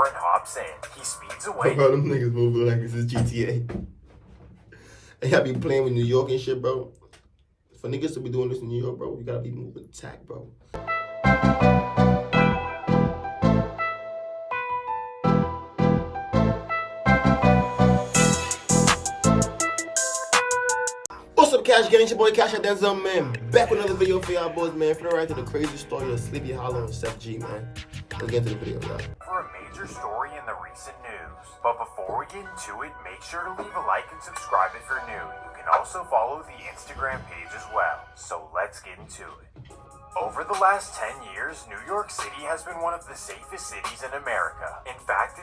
car and hops in. He speeds away. Bro, them niggas moving like this is GTA. And y'all be playing with New York and shit, bro. For niggas to be doing this in New York, bro, you gotta be moving attack, bro. What's up, Cash Gang? It's your boy Cashout, Denzel, man. Back with another video for y'all boys, man. Finna right to the crazy story of Sleepy Hollow and Sheff G, man. Let's get into the video, y'all. For a major story in the recent news. But before we get into it, make sure to leave a like and subscribe if you're new. You can also follow the Instagram page as well. So let's get into it. Over the last 10 years, New York City has been one of the safest cities in America. In fact,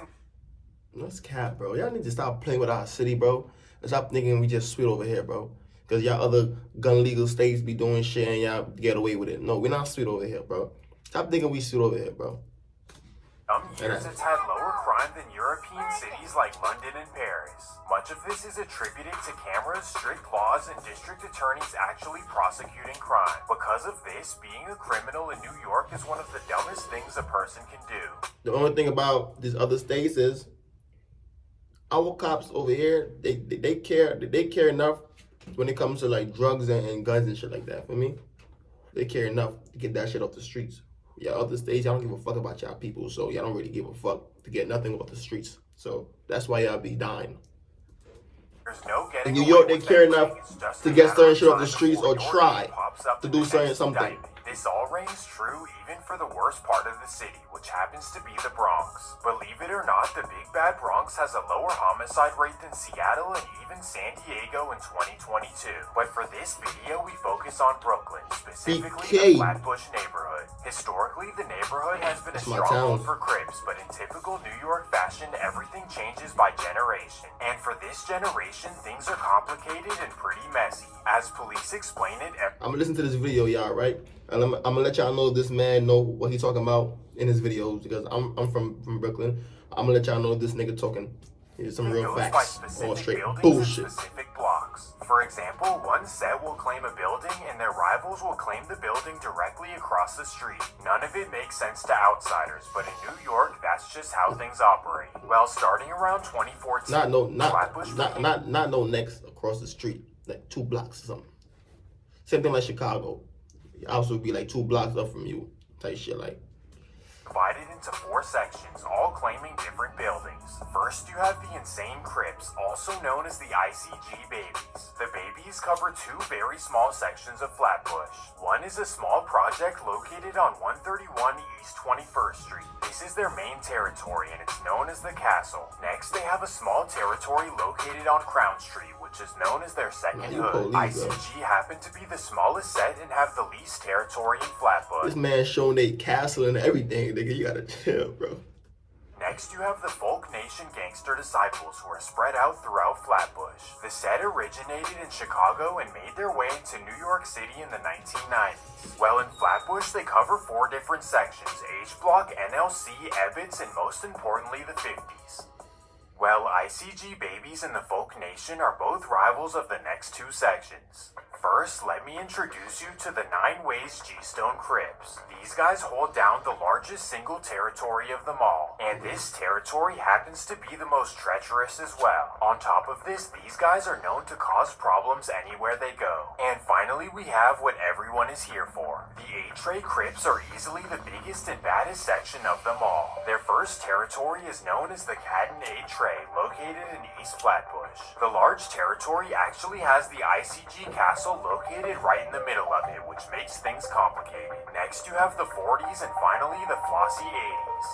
That's cap, bro. Y'all need to stop playing with our city, bro. And stop thinking we just sweet over here, bro. Because y'all other gun legal states be doing shit and y'all get away with it. No, we're not sweet over here, bro. Stop thinking we sweet over here, bro. some years it's had lower crime than European cities like London and Paris. Much of this is attributed to cameras, strict laws, and district attorneys actually prosecuting crime. Because of this, being a criminal in New York is one of the dumbest things a person can do. The only thing about these other states is our cops over here, they care enough when it comes to like drugs and guns and shit like that. For me, they care enough to get that shit off the streets. Yeah, other states, y'all don't give a fuck about y'all people, so y'all don't really give a fuck to get nothing off the streets. So that's why y'all be dying. There's no In getting New York, away they with care anything. enough It's just to a get matter certain of shit off the time streets before or your try name pops up to in do the next something. indictment. This all rings true even for the worst part of the city, which happens to be the Bronx. Believe it or not, the big bad Bronx has a lower homicide rate than Seattle and even San Diego in 2022. But for this video, we focus on Brooklyn, specifically the Flatbush neighborhood. Historically, the neighborhood has been a stronghold for Crips, but in typical New York fashion, everything changes by generation. And for this generation, things are complicated and pretty messy. As police explain it, I'm gonna listen to this video, y'all, right? And I'm gonna let y'all know this man know what he's talking about in his videos because I'm from Brooklyn. I'm gonna let y'all know this nigga talking. Here's some real facts. All straight bullshit. Specific blocks. For example, one set will claim a building and their rivals will claim the building directly across the street. None of it makes sense to outsiders, but in New York, that's just how things operate. Well, starting around 2014, not no next across the street, like 2 blocks or something. Same thing like Chicago. Also be like 2 blocks up from you, type shit like. Divided into 4 sections, all claiming different buildings. First, you have the Insane Crips, also known as the ICG Babies. The Babies cover 2 very small sections of Flatbush. One is a small project located on 131 East 21st Street. This is their main territory and it's known as the Castle. Next, they have a small territory located on Crown Street, which is known as their second hood. ICG happen to be the smallest set and have the least territory in Flatbush. This man showing they castle and everything, nigga. You gotta chill, bro. Next, you have the Folk Nation Gangster Disciples, who are spread out throughout Flatbush. The set originated in Chicago and made their way into New York City in the 1990s. Well, in Flatbush, they cover 4 different sections: H Block, NLC, Ebbets, and most importantly, the 50s. Well, ICG Babies and the Folk Nation are both rivals of the next 2 sections. First, let me introduce you to the 9 Ways G-Stone Crips. These guys hold down the largest single territory of them all, and this territory happens to be the most treacherous as well. On top of this, these guys are known to cause problems anywhere they go. And finally, we have what everyone is here for. The 8-Tray Crips are easily the biggest and baddest section of them all. Their first territory is known as the Cat and 8-Tray, located in East Flatbush. The large territory actually has the ICG Castle located right in the middle of it, which makes things complicated. Next, you have the 40s and finally the flossy 80s.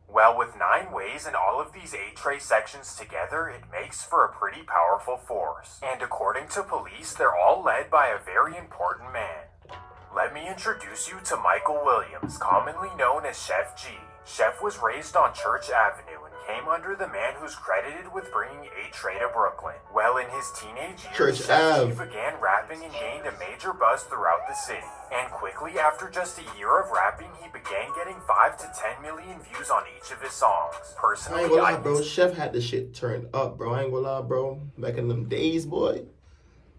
Well, with 9 ways and all of these 8-Tray sections together, it makes for a pretty powerful force. And according to police, they're all led by a very important man. Let me introduce you to Michael Williams, commonly known as Sheff G. Sheff was raised on Church Avenue and came under the man who's credited with bringing 8-Tray to Brooklyn. Well, in his teenage years, Sheff G began rapping and gained a major buzz throughout the city. And quickly, after just a year of rapping, he began getting 5 to 10 million views on each of his songs. Personally, I ain't gonna lie, bro. Sheff had the shit turned up, bro. I ain't gonna lie, bro. Back in them days, boy.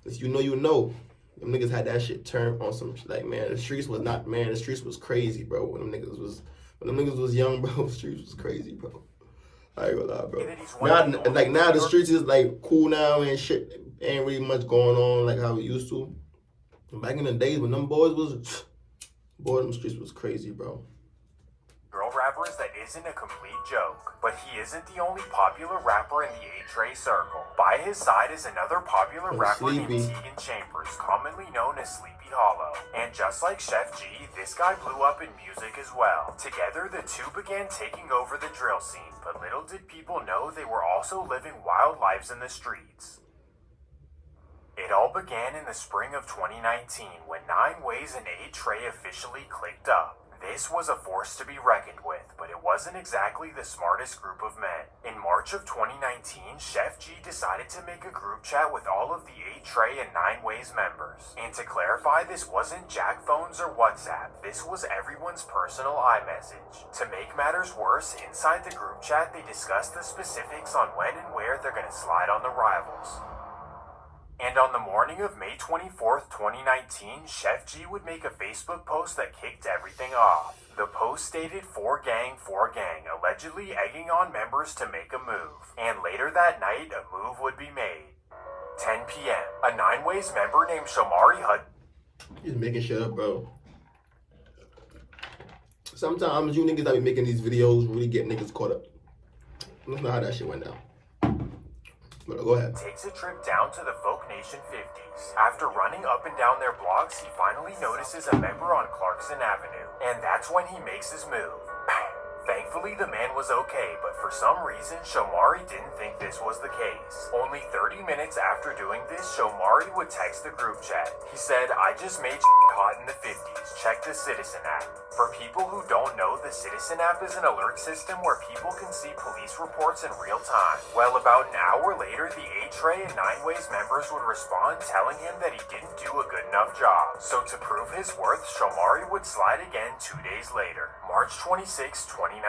If you know, you know. Them niggas had that shit turned on some, like, man, the streets was crazy, bro. When them niggas was When them niggas was young, bro, the streets was crazy, bro. I ain't gonna lie, bro. That he's one of the only Now the streets is like cool now and shit. Ain't really much going on like how it used to. Back in the days when them boys was, boy, them streets was crazy, bro. girl rappers that isn't a complete joke. But he isn't the only popular rapper in the A-Tray circle. By his side is another popular rapper named Tegan Chambers, commonly known as Sleepy Hollow. And just like Sheff G, this guy blew up in music as well. Together, the two began taking over the drill scene, but little did people know they were also living wild lives in the streets. It all began in the spring of 2019 when 9 Ways and A-Tray officially clicked up. This was a force to be reckoned with, but it wasn't exactly the smartest group of men. In March of 2019, Sheff G decided to make a group chat with all of the A-Tray and 9 Ways members. And to clarify, this wasn't Jack phones or WhatsApp, this was everyone's personal iMessage. To make matters worse, inside the group chat they discussed the specifics on when and where they're gonna slide on the rivals. And on the morning of May 24th, 2019, Sheff G would make a Facebook post that kicked everything off. The post stated, for gang, allegedly egging on members to make a move. And later that night, a move would be made. 10 p.m., a 9 Ways member named Shomari Hud. He's making shit up, bro. Sometimes you niggas that be making these videos really get niggas caught up. That's not how that shit went down. But go ahead. Takes a trip down to the Folk Nation 50s. After running up and down their blocks, he finally notices a member on Clarkson Avenue. And that's when he makes his move. Thankfully, the man was okay, but for some reason, Shomari didn't think this was the case. Only 30 minutes after doing this, Shomari would text the group chat. He said, I just made hot in the 50s. Check the Citizen app. For people who don't know, the Citizen app is an alert system where people can see police reports in real time. Well, about an hour later, the A-Tray and 9 Ways members would respond telling him that he didn't do a good enough job. So to prove his worth, Shomari would slide again 2 days later, March 26, 2019.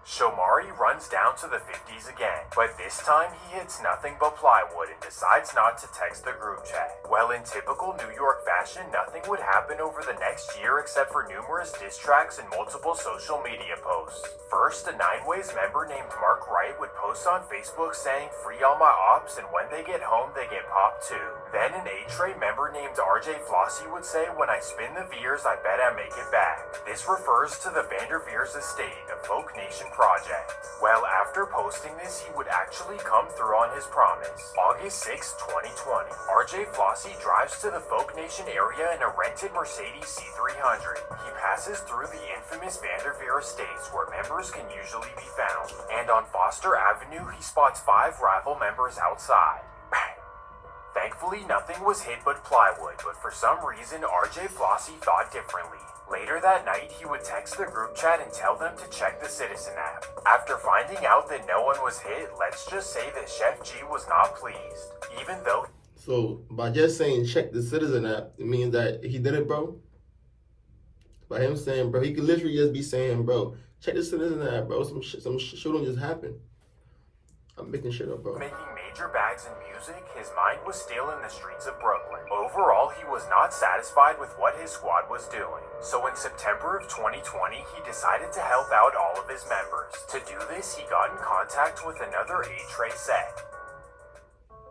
Shomari runs down to the 50s again, but this time he hits nothing but plywood and decides not to text the group chat. Well, in typical New York fashion, nothing would happen over the next year except for numerous diss tracks and multiple social media posts. First, a 9 Ways member named Mark Wright would post on Facebook saying, free all my ops, and when they get home, they get popped too. Then an A-Tray member named RJ Flossie would say, when I spin the Veers, I bet I make it back. This refers to the Vanderveers estate, a Folk Nation project. Well, after posting this, he would actually come through on his promise. August 6, 2020, RJ Flossie drives to the Folk Nation area in a rented Mercedes C300. He passes through the infamous Vanderveer estates where members can usually be found. And on Foster Avenue, he spots 5 rival members outside. Thankfully, nothing was hit but plywood, but for some reason, RJ Flossie thought differently. Later that night, he would text the group chat and tell them to check the Citizen app. After finding out that no one was hit, let's just say that Sheff G was not pleased, even though... So, by just saying check the Citizen app, it means that he did it, bro? By him saying, bro, he could literally just be saying, bro, check the Citizen app, bro, some shit don't just happen. I'm making shit up, bro. Making major bags in music, his mind was still in the streets of Brooklyn. Overall, he was not satisfied with what his squad was doing. So in September of 2020, he decided to help out all of his members. To do this, he got in contact with another A-Tray set.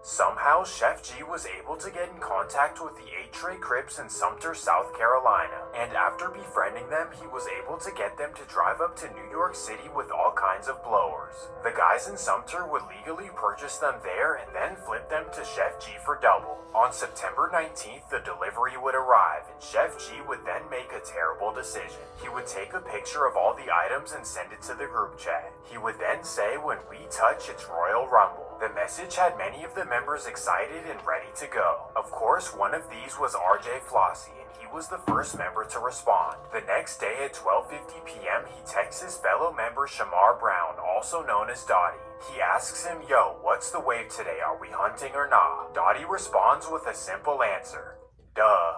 Somehow, Sheff G was able to get in contact with the A-Tray Crips in Sumter, South Carolina, and after befriending them, he was able to get them to drive up to New York City with all kinds of blowers. The guys in Sumter would legally purchase them there and then flip them to Sheff G for double. On September 19th, the delivery would arrive, and Sheff G would then make a terrible decision. He would take a picture of all the items and send it to the group chat. He would then say, when we touch, it's Royal Rumble. The message had many of the members excited and ready to go. Of course, one of these was RJ Flossie, and he was the first member to respond. The next day at 12:50 p.m., he texts his fellow member Shamar Brown, also known as Dottie. He asks him, yo, what's the wave today? Are we hunting or nah? Dottie responds with a simple answer. Duh.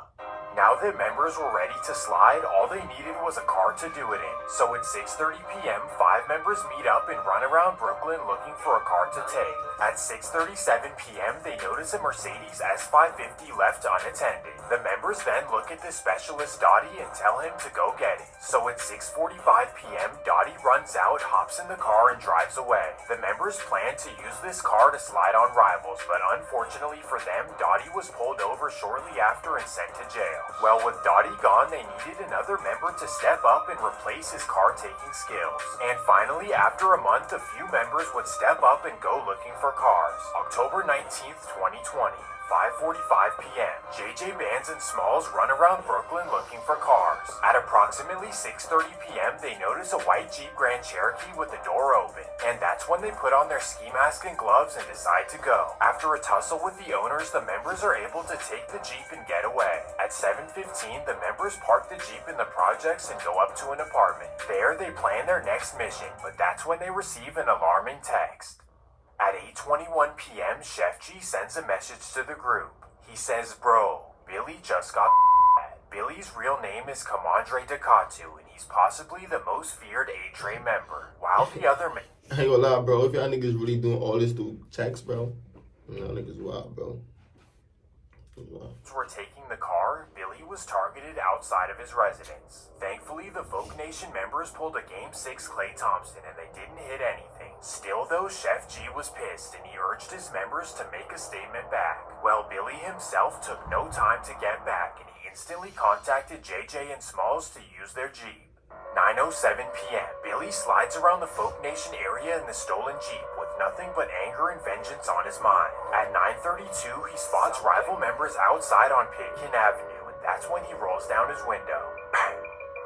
Now that members were ready to slide, all they needed was a car to do it in. So at 6:30 p.m., 5 members meet up and run around Brooklyn looking for a car to take. At 6:37 p.m., they notice a Mercedes S550 left unattended. The members then look at the specialist Dottie and tell him to go get it. So at 6:45 p.m., Dottie runs out, hops in the car, and drives away. The members plan to use this car to slide on rivals, but unfortunately for them, Dottie was pulled over shortly after and sent to jail. Well, with Dottie gone, they needed another member to step up and replace his car-taking skills. And finally, after a month, a few members would step up and go looking for cars. October 19th, 2020. 5:45 p.m. JJ Bands and Smalls run around Brooklyn looking for cars. At approximately 6:30 p.m., they notice a white Jeep Grand Cherokee with the door open. And that's when they put on their ski mask and gloves and decide to go. After a tussle with the owners, the members are able to take the Jeep and get away. At 7:15, the members park the Jeep in the projects and go up to an apartment. There, they plan their next mission, but that's when they receive an alarming text. At 8:21 p.m., Sheff G sends a message to the group. He says, "Bro, Billy just got Billy's real name is Kamandre Dekatu, and he's possibly the most feared A-Tray member, while the other men..." I ain't gonna lie, bro. If y'all niggas really doing all this through text, bro, y'all niggas wild, bro. Were taking the car, Billy was targeted outside of his residence. Thankfully, the Folk Nation members pulled a Game 6 Klay Thompson and they didn't hit anything. Still though, Sheff G was pissed and he urged his members to make a statement back. Well, Billy himself took no time to get back and he instantly contacted JJ and Smalls to use their Jeep. 9:07 p.m. Billy slides around the Folk Nation area in the stolen Jeep with nothing but anger and vengeance on his mind. At 9:32, he spots rival members outside on Pitkin Avenue, and that's when he rolls down his window. Bang!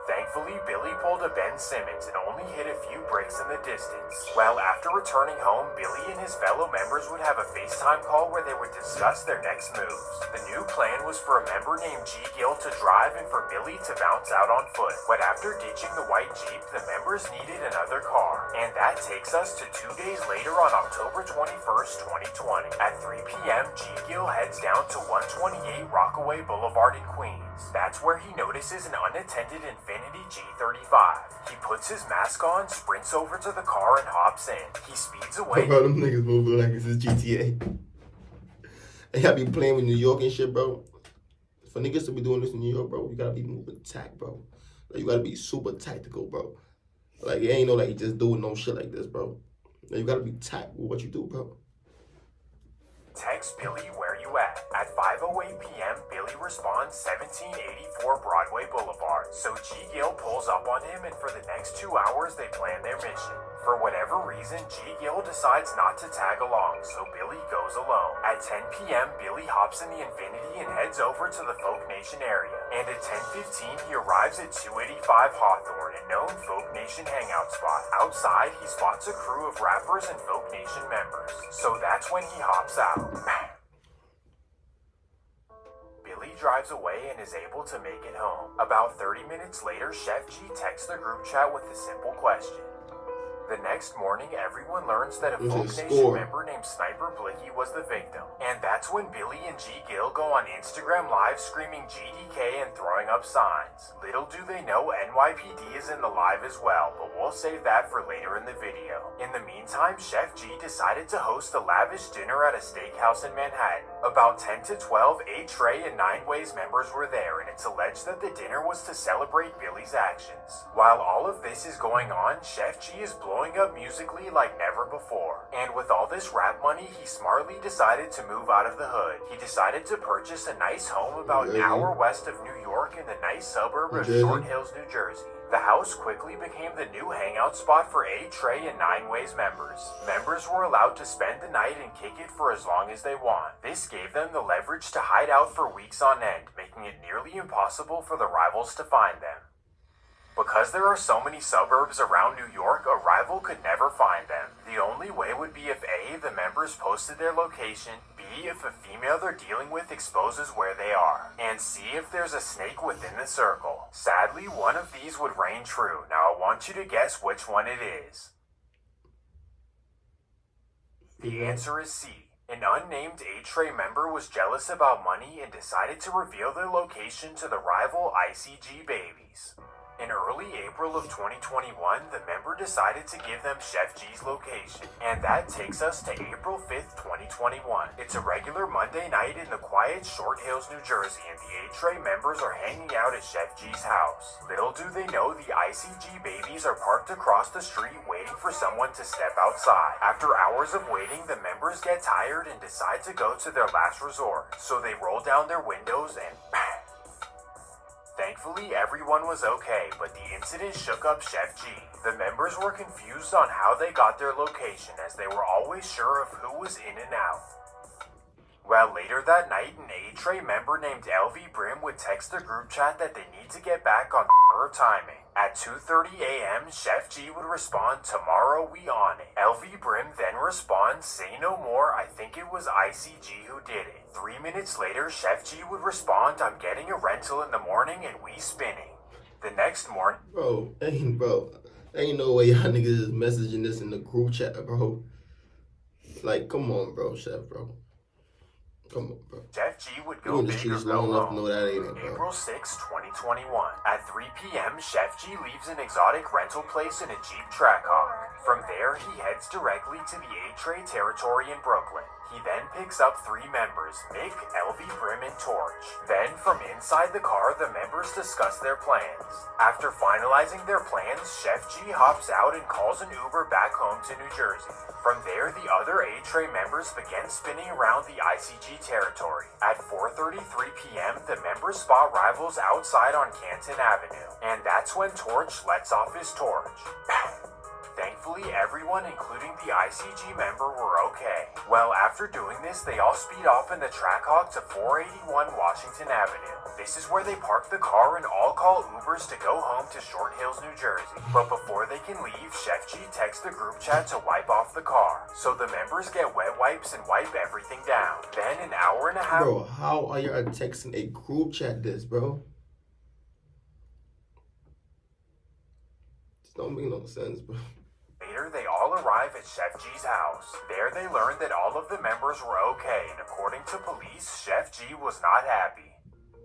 Thankfully, Billy pulled a Ben Simmons and only hit a few bricks in the distance. Well, after returning home, Billy and his fellow members would have a FaceTime call where they would discuss their next moves. The new plan was for a member named G. Gill to drive and for Billy to bounce out on foot. But after ditching the white Jeep, the members needed another car. And that takes us to 2 days later on October 21st, 2020. At 3 p.m., G. Gill heads down to 128 Rockaway Boulevard in Queens. That's where he notices an unattended Infiniti G35. He puts his mask on, sprints over to the car, and hops in. He speeds away. Bro, them niggas moving like this is GTA. They gotta be playing with New York and shit, bro. For niggas to be doing this in New York, bro, you gotta be moving tact, bro. Like, you gotta be super tactical, bro. Like, it ain't no, like, just doing no shit like this, bro. Like, you gotta be tact with what you do, bro. Text Billy, where you at? At 5:08 p.m., Billy responds 1784 Broadway Boulevard. So G. Gill pulls up on him, and for the next 2 hours, they plan their mission. For whatever reason, G. Gill decides not to tag along, so Billy goes alone. At 10 p.m., Billy hops in the Infiniti and heads over to the Folk Nation area. And at 10:15, he arrives at 285 Hawthorne, a known Folk Nation hangout spot. Outside, he spots a crew of rappers and Folk Nation members. So that's when he hops out. Bang! Billy drives away and is able to make it home. About 30 minutes later, Sheff G texts the group chat with a simple question. The next morning, everyone learns that a Folk Nation member named Sniper Blicky was the victim. And that's when Billy and G. Gill go on Instagram Live screaming GDK and throwing up signs. Little do they know NYPD is in the live as well, but we'll save that for later in the video. In the meantime, Sheff G decided to host a lavish dinner at a steakhouse in Manhattan. About 10 to 12, A-Tray and 9 Ways members were there, and it's alleged that the dinner was to celebrate Billy's actions. While all of this is going on, Sheff G is blowing up musically like never before. And with all this rap money, he smartly decided to move out of the hood. He decided to purchase a nice home about an hour west of New York in the nice suburb of Short Hills, New Jersey. The house quickly became the new hangout spot for A-Tray and 9 Ways members. Members were allowed to spend the night and kick it for as long as they want. This gave them the leverage to hide out for weeks on end, making it nearly impossible for the rivals to find them. Because there are so many suburbs around New York, a rival could never find them. The only way would be if A, the members posted their location, B, if a female they're dealing with exposes where they are, and C, if there's a snake within the circle. Sadly, one of these would reign true. Now I want you to guess which one it is. The answer is C. An unnamed A-Tray member was jealous about money and decided to reveal their location to the rival ICG babies. In early April of 2021, the member decided to give them Chef G's location, and that takes us to April 5th, 2021. It's a regular Monday night in the quiet Short Hills, New Jersey, and the A-Tray members are hanging out at Chef G's house. Little do they know the ICG babies are parked across the street waiting for someone to step outside. After hours of waiting, the members get tired and decide to go to their last resort, so they roll down their windows and bang! Thankfully, everyone was okay, but the incident shook up Chef G. The members were confused on how they got their location, as they were always sure of who was in and out. Well, later that night, an A-Tray member named LV Brim would text the group chat that they need to get back on her timing. At 2:30 a.m., Chef G would respond, "Tomorrow we on it." LV Brim then responds, "Say no more, I think it was ICG who did it." 3 minutes later, Chef G would respond, "I'm getting a rental in the morning and we spinning." The next morning... Bro, ain't no way y'all niggas is messaging this in the group chat, bro. Like, come on, bro, Chef, bro. Come on, bro. Chef G would go big or go long enough to home. know that ain't it, bro. April 6, 2021. At 3 p.m., Chef G leaves an exotic rental place in a Jeep Trackhawk. From there, he heads directly to the A-Tray territory in Brooklyn. He then picks up 3 members, Mick, LV Brim, and Torch. Then, from inside the car, the members discuss their plans. After finalizing their plans, Chef G hops out and calls an Uber back home to New Jersey. From there, the other A-Tray members begin spinning around the ICG territory. At 4:33 p.m., the members spot rivals outside on Canton Avenue, and that's when Torch lets off his torch. Thankfully, everyone, including the ICG member, were okay. Well, after doing this, they all speed off in the Trackhawk to 481 Washington Avenue. This is where they park the car and all call Ubers to go home to Short Hills, New Jersey. But before they can leave, Chef G texts the group chat to wipe off the car. So the members get wet wipes and wipe everything down. Then an hour and a half... Bro, how are you texting a group chat this, bro? This don't make no sense, bro. Later, they all arrive at Chef G's house. There they learn that all of the members were okay, and according to police, Chef G was not happy.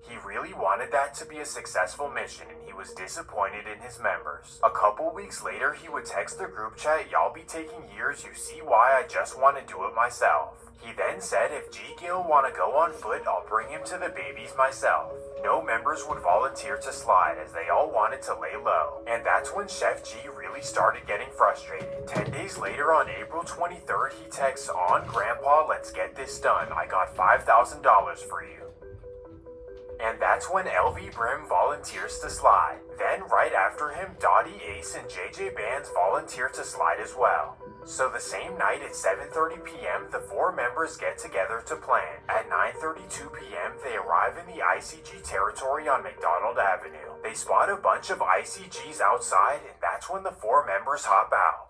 He really wanted that to be a successful mission, and he was disappointed in his members. A couple weeks later, he would text the group chat, "Y'all be taking years, you see why I just want to do it myself." He then said, "If G Gill want to go on foot, I'll bring him to the babies myself." No members would volunteer to slide, as they all wanted to lay low. And that's when Chef G really started getting frustrated. 10 days later, on April 23rd, he texts, "On Grandpa, let's get this done. I got $5,000 for you." And that's when LV Brim volunteers to slide. Then, right after him, Dottie, Ace, and JJ Bands volunteer to slide as well. So the same night at 7:30 p.m., the 4 members get together to plan. At 9:32 p.m., they arrive in the ICG territory on McDonald Avenue. They spot a bunch of ICGs outside, and that's when the 4 members hop out.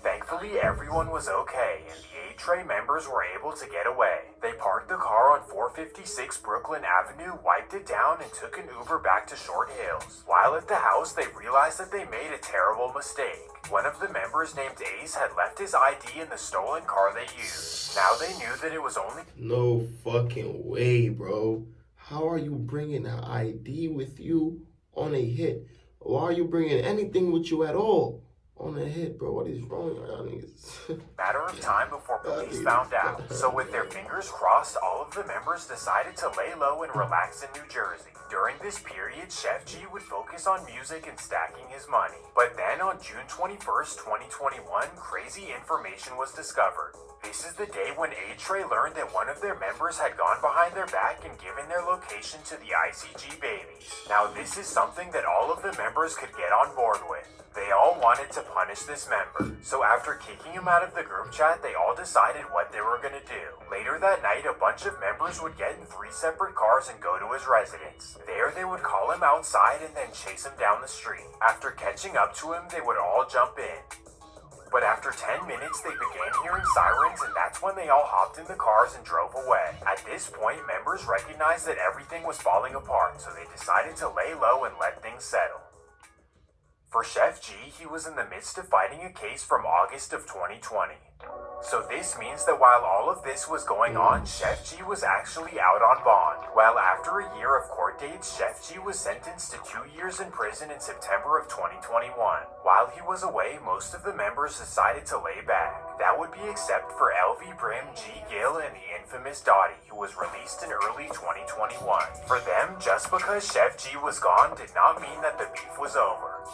Thankfully, everyone was okay, and the A-Tray members were able to get away. They parked the car on 456 Brooklyn Avenue, wiped it down, and took an Uber back to Short Hills. While at the house, they realized that they made a terrible mistake. One of the members named Ace had left his ID in the stolen car they used. Now they knew that it was only... No fucking way, bro. How are you bringing an ID with you on a hit? Why are you bringing anything with you at all on a hit, bro? What is wrong with y'all niggas? Matter of time before police found out. So with their fingers crossed, all of the members decided to lay low and relax in New Jersey. During this period, Chef G would focus on music and stacking his money. But then on June 21st, 2021, crazy information was discovered. This is the day when A-Tray learned that one of their members had gone behind their back and given their location to the ICG babies. Now this is something that all of the members could get on board with. They all wanted to punish this member. So after kicking him out of the group chat, they all decided what they were going to do. Later that night, a bunch of members would get in 3 separate cars and go to his residence. There they would call him outside and then chase him down the street. After catching up to him, they would all jump in. But after 10 minutes, they began hearing sirens, and that's when they all hopped in the cars and drove away. At this point, members recognized that everything was falling apart, so they decided to lay low and let things settle. For Sheff G, he was in the midst of fighting a case from August of 2020. So this means that while all of this was going on, Sheff G was actually out on bond. Well, after a year of court dates, Sheff G was sentenced to 2 years in prison in September of 2021. While he was away, most of the members decided to lay back. That would be except for LV Brim, G Gill, and the infamous Dottie, who was released in early 2021. For them, just because Sheff G was gone did not mean that the beef was over.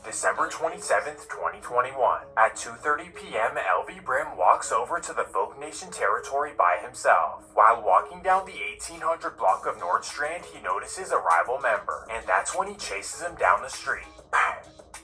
December 27th, 2021. At 2:30 p.m., LV Brim walks over to the Folk Nation territory by himself. While walking down the 1800 block of Nordstrand, he notices a rival member, and that's when he chases him down the street.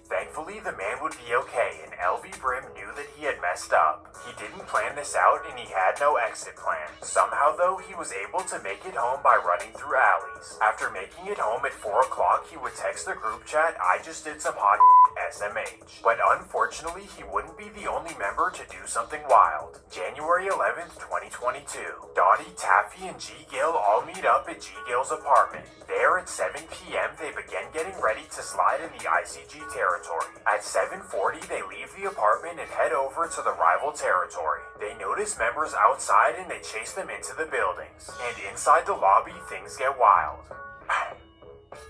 Thankfully, the man would be okay, and LV Brim knew that he had messed up. He didn't plan this out, and he had no exit plan. Somehow, though, he was able to make it home by running through alleys. After making it home at 4 o'clock, he would text the group chat, "I just did some hot SMH." But unfortunately, he wouldn't be the only member to do something wild. January 11th, 2022. Dottie, Taffy, and G Gill all meet up at G Gill's apartment. There at 7 p.m., they begin getting ready to slide in the ICG territory. At 7:40, they leave the apartment and head over to the rival territory. They notice members outside and they chase them into the buildings. And inside the lobby, things get wild.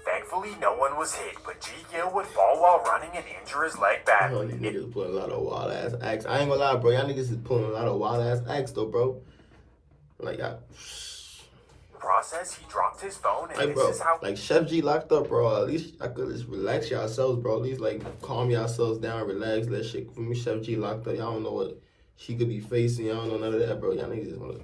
Thankfully, no one was hit, but G Gill would fall while running and injure his leg badly. These niggas pulling a lot of wild ass acts. I ain't gonna lie, bro. Y'all niggas is pulling a lot of wild ass acts, though, bro. Like, Process, he dropped his phone, and like, this bro, is how. like Sheff G locked up, bro. At least I could just relax yourselves, bro. At least like calm yourselves down, relax, let shit. For me, Sheff G locked up. Y'all don't know what she could be facing. Y'all don't know none of that, bro. Y'all niggas just wanna.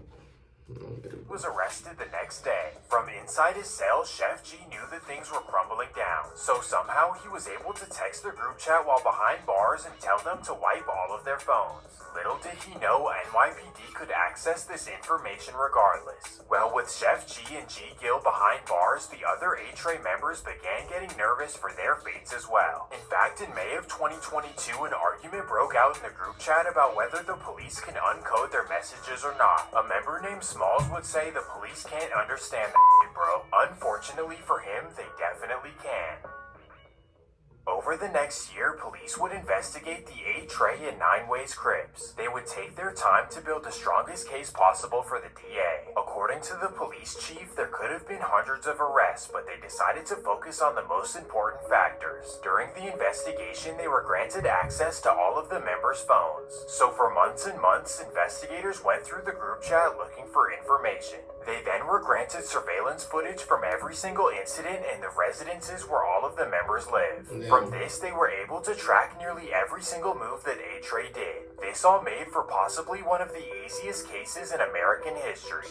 Was arrested the next day. From inside his cell, Sheff G knew that things were crumbling down. So somehow he was able to text the group chat while behind bars and tell them to wipe all of their phones. Little did he know NYPD could access this information regardless. Well, with Sheff G and G Gill behind bars, the other A-Tray members began getting nervous for their fates as well. In fact, in May of 2022, an argument broke out in the group chat about whether the police can uncode their messages or not. A member named Smalls would say the police can't understand that shit, bro. Unfortunately for him, they definitely can. Over the next year, police would investigate the 8-Tray and 9 Ways Crips. They would take their time to build the strongest case possible for the DA. According to the police chief, there could have been hundreds of arrests, but they decided to focus on the most important factors. During the investigation, they were granted access to all of the members' phones. So for months and months, investigators went through the group chat looking for information. They then were granted surveillance footage from every single incident and the residences where all of the members live. From this, they were able to track nearly every single move that A-Tray did. This all made for possibly one of the easiest cases in American history.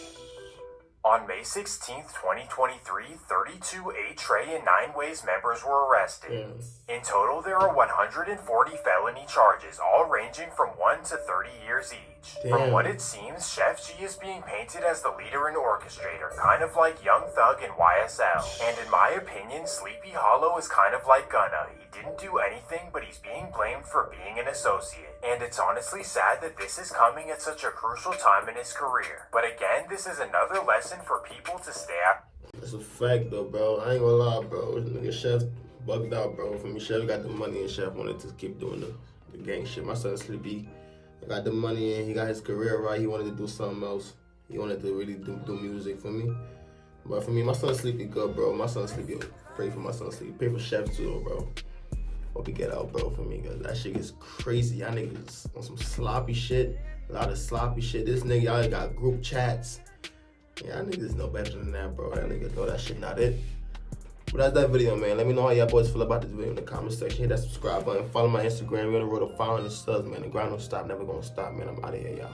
On May 16, 2023, 32 A-Tray and 9 Ways members were arrested. In total, there are 140 felony charges, all ranging from 1 to 30 years each. From what it seems, Sheff G is being painted as the leader and orchestrator, kind of like Young Thug in YSL. And in my opinion, Sleepy Hollow is kind of like Gunna. He didn't do anything, but he's being blamed for being an associate. And it's honestly sad that this is coming at such a crucial time in his career. But again, this is another lesson for people to stay out. That's a fact, though, bro. I ain't gonna lie, bro. This nigga Sheff bugged out, bro. For me, Sheff got the money, and Sheff wanted to keep doing the gang shit. My son Sleepy got the money, and he got his career right. He wanted to do something else. He wanted to really do music for me. But for me, my son Sleepy good, bro. My son Sleepy, pray for my son Sleepy. Pray for Sheff too, bro. Hope he get out, bro, for me, cause that shit is crazy. Y'all niggas on some sloppy shit. A lot of sloppy shit. This nigga, y'all got group chats. Y'all niggas know better than that, bro. Y'all niggas know that shit not it. But that's that video, man. Let me know how y'all boys feel about this video in the comment section. Hit that subscribe button. Follow my Instagram. We're on the road to 500 subs, man. The grind don't stop. Never gonna stop, man. I'm out of here, y'all.